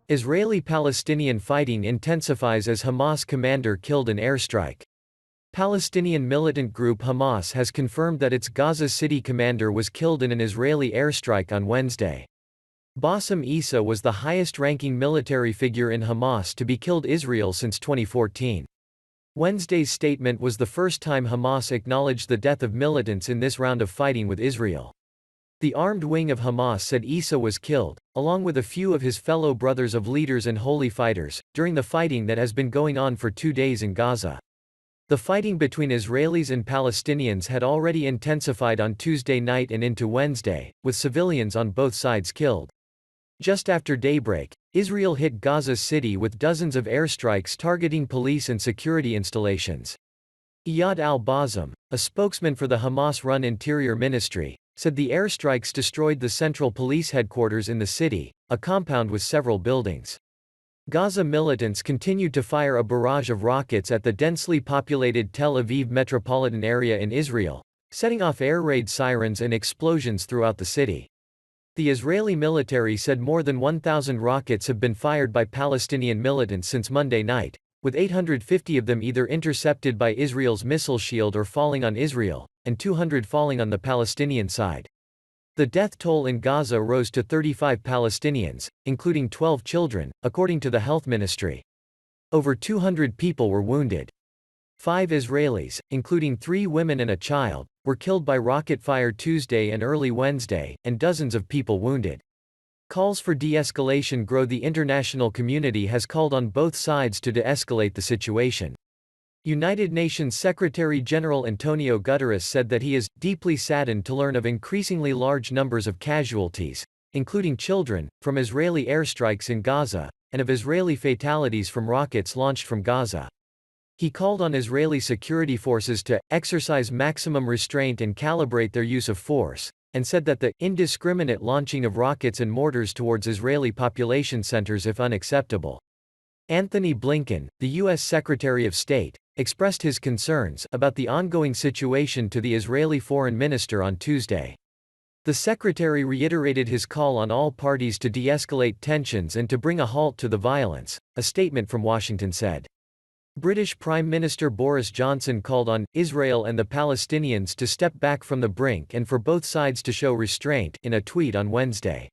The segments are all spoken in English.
Israeli-Palestinian fighting intensifies as Hamas commander killed in airstrike. Palestinian militant group Hamas has confirmed that its Gaza City commander was killed in an Israeli airstrike on Wednesday. Bassem Issa was the highest-ranking military figure in Hamas to be killed Israel since 2014. Wednesday's statement was the first time Hamas acknowledged the death of militants in this round of fighting with Israel. The armed wing of Hamas said Issa was killed, along with a few of his fellow brothers of leaders and holy fighters, during the fighting that has been going on for 2 days in Gaza. The fighting between Israelis and Palestinians had already intensified on Tuesday night and into Wednesday, with civilians on both sides killed. Just after daybreak, Israel hit Gaza City with dozens of airstrikes targeting police and security installations. Iyad al-Bassem, a spokesman for the Hamas-run Interior Ministry, said the airstrikes destroyed the central police headquarters in the city, a compound with several buildings. Gaza militants continued to fire a barrage of rockets at the densely populated Tel Aviv metropolitan area in Israel, setting off air raid sirens and explosions throughout the city. The Israeli military said more than 1,000 rockets have been fired by Palestinian militants since Monday night, with 850 of them either intercepted by Israel's missile shield or falling on Israel, and 200 falling on the Palestinian side. The death toll in Gaza rose to 35 Palestinians, including 12 children, according to the health ministry. Over 200 people were wounded. 5 Israelis, including 3 women and a child, were killed by rocket fire Tuesday and early Wednesday, and dozens of people wounded. Calls for de-escalation grow. The international community has called on both sides to de-escalate the situation. United Nations Secretary-General Antonio Guterres said that he is deeply saddened to learn of increasingly large numbers of casualties, including children, from Israeli airstrikes in Gaza, and of Israeli fatalities from rockets launched from Gaza. He called on Israeli security forces to exercise maximum restraint and calibrate their use of force, and said that the indiscriminate launching of rockets and mortars towards Israeli population centers is unacceptable. Anthony Blinken, the U.S. Secretary of State, expressed his concerns about the ongoing situation to the Israeli foreign minister on Tuesday. The secretary reiterated his call on all parties to de-escalate tensions and to bring a halt to the violence, a statement from Washington said. British Prime Minister Boris Johnson called on Israel and the Palestinians to step back from the brink and for both sides to show restraint in a tweet on Wednesday.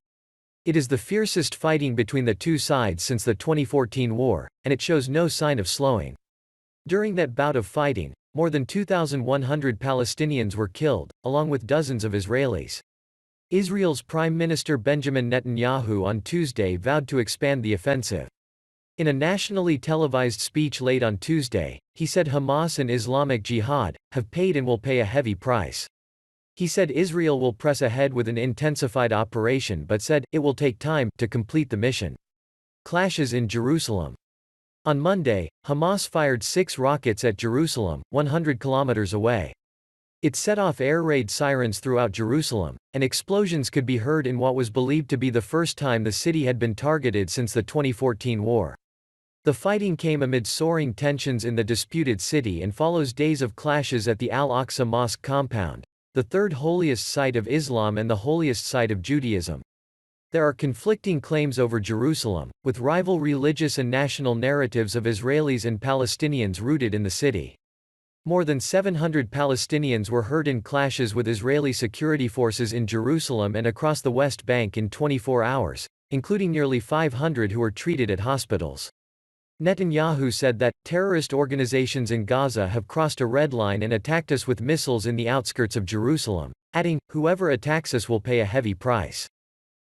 It is the fiercest fighting between the two sides since the 2014 war, and it shows no sign of slowing. During that bout of fighting, more than 2,100 Palestinians were killed, along with dozens of Israelis. Israel's Prime Minister Benjamin Netanyahu on Tuesday vowed to expand the offensive. In a nationally televised speech late on Tuesday, he said Hamas and Islamic Jihad have paid and will pay a heavy price. He said Israel will press ahead with an intensified operation but said it will take time to complete the mission. Clashes in Jerusalem. On Monday, Hamas fired 6 rockets at Jerusalem, 100 kilometers away. It set off air raid sirens throughout Jerusalem, and explosions could be heard in what was believed to be the first time the city had been targeted since the 2014 war. The fighting came amid soaring tensions in the disputed city and follows days of clashes at the Al-Aqsa Mosque compound, the third holiest site of Islam and the holiest site of Judaism. There are conflicting claims over Jerusalem, with rival religious and national narratives of Israelis and Palestinians rooted in the city. More than 700 Palestinians were hurt in clashes with Israeli security forces in Jerusalem and across the West Bank in 24 hours, including nearly 500 who were treated at hospitals. Netanyahu said that terrorist organizations in Gaza have crossed a red line and attacked us with missiles in the outskirts of Jerusalem, adding, "Whoever attacks us will pay a heavy price."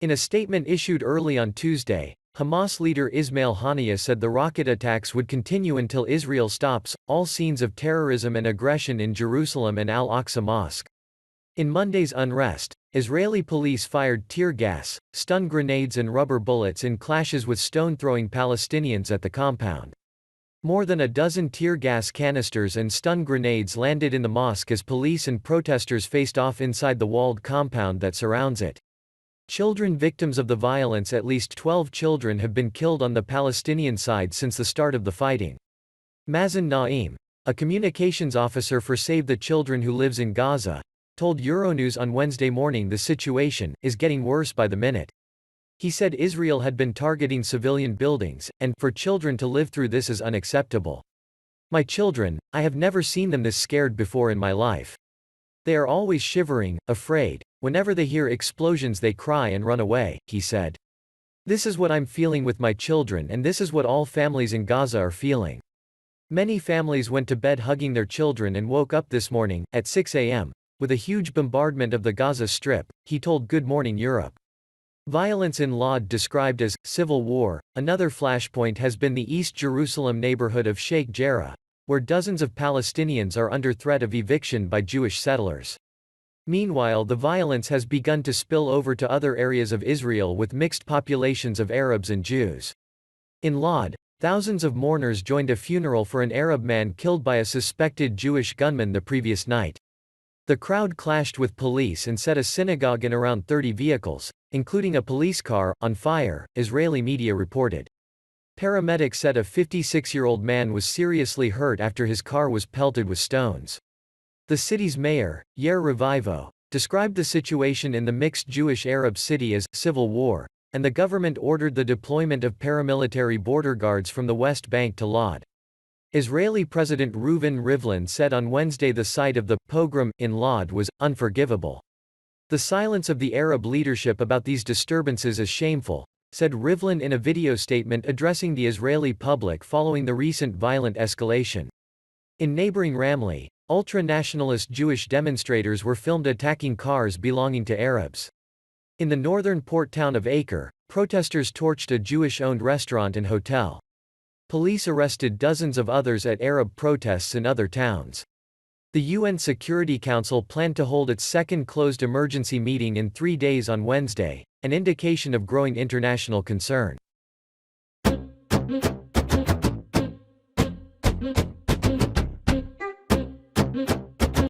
In a statement issued early on Tuesday, Hamas leader Ismail Haniyeh said the rocket attacks would continue until Israel stops all scenes of terrorism and aggression in Jerusalem and Al-Aqsa Mosque. In Monday's unrest, Israeli police fired tear gas, stun grenades and rubber bullets in clashes with stone-throwing Palestinians at the compound. More than a dozen tear gas canisters and stun grenades landed in the mosque as police and protesters faced off inside the walled compound that surrounds it. Children victims of the violence. At least 12 children have been killed on the Palestinian side since the start of the fighting. Mazen Naim, a communications officer for Save the Children who lives in Gaza, told Euronews on Wednesday morning the situation is getting worse by the minute. He said Israel had been targeting civilian buildings, and for children to live through this is unacceptable. My children, I have never seen them this scared before in my life. They are always shivering, afraid. Whenever they hear explosions they cry and run away, he said. This is what I'm feeling with my children, and this is what all families in Gaza are feeling. Many families went to bed hugging their children and woke up this morning, at 6 a.m., with a huge bombardment of the Gaza Strip, he told Good Morning Europe. Violence in Lod described as civil war. Another flashpoint has been the East Jerusalem neighborhood of Sheikh Jarrah, where dozens of Palestinians are under threat of eviction by Jewish settlers. Meanwhile, the violence has begun to spill over to other areas of Israel with mixed populations of Arabs and Jews. In Lod, thousands of mourners joined a funeral for an Arab man killed by a suspected Jewish gunman the previous night. The crowd clashed with police and set a synagogue and around 30 vehicles, including a police car, on fire, Israeli media reported. Paramedics said a 56-year-old man was seriously hurt after his car was pelted with stones. The city's mayor, Yair Revivo, described the situation in the mixed Jewish-Arab city as civil war, and the government ordered the deployment of paramilitary border guards from the West Bank to Lod. Israeli President Reuven Rivlin said on Wednesday the sight of the pogrom in Lod was unforgivable. The silence of the Arab leadership about these disturbances is shameful, said Rivlin in a video statement addressing the Israeli public following the recent violent escalation. In neighboring Ramleh, ultra-nationalist Jewish demonstrators were filmed attacking cars belonging to Arabs. In the northern port town of Acre, protesters torched a Jewish-owned restaurant and hotel. Police arrested dozens of others at Arab protests in other towns. The UN Security Council planned to hold its second closed emergency meeting in 3 days on Wednesday, an indication of growing international concern.